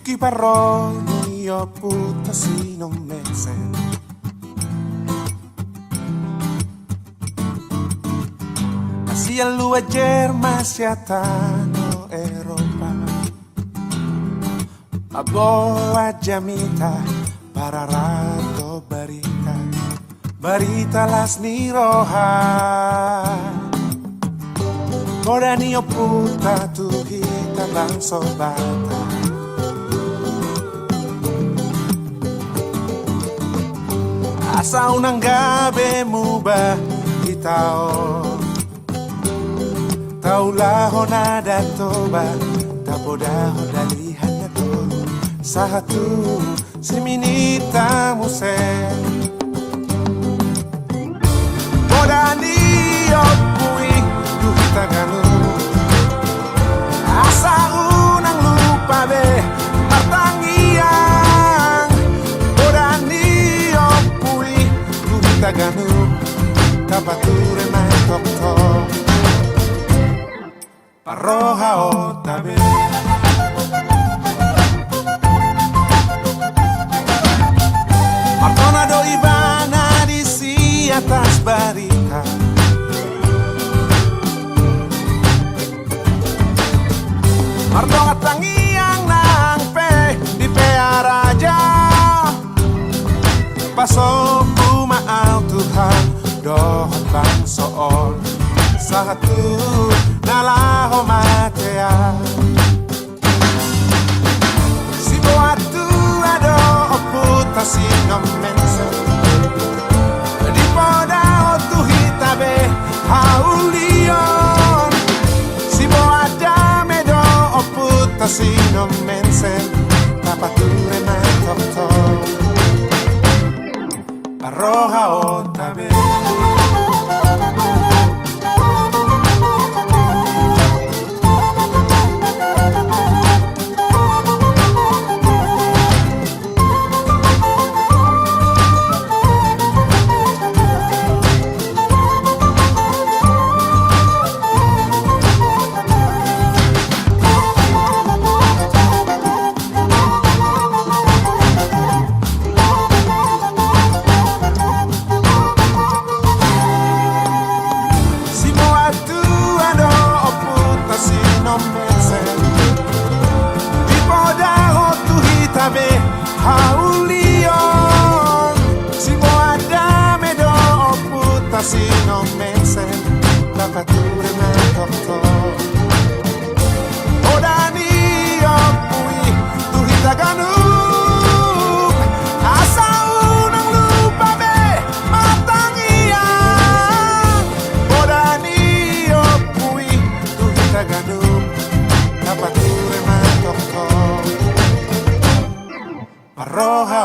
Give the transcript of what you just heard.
Chi parrò io putta sino un mese. Sia lua germa sia tano Eropa. A boa jamita para rato barita. Barita las ni roja. Morani o puta tu hita bang sobata. Asa unang gabi mo ba itao? Taulaho na dato ba? Tapodaho dalihan na to. Sa hatu siminita mo se. Morani o pui duhita gano. Asa unang lupa be matangiyang. Morani o pui duhita gano. Kapature mai tokto. Parroja otra vez. Martona do Ivana di si atas barita. Martona tangiang nang pe di pearaja. Pasok pumaal Tuhan dohon bang sool. Satu nalaho matea. Si boatu ado oputa si non mense. Di poda otu hitabe haulion. Si boada medo oputa si non mense. Tapature mai tokto. Arroja otra vez. Haulion, si boada medo oputa si non mense, tapature na tokto. Odani opui, tuhita ganuk, asa unang lupa be matangiyang. Odani opui, tuhita ganuk, tapature na tokto. Arroja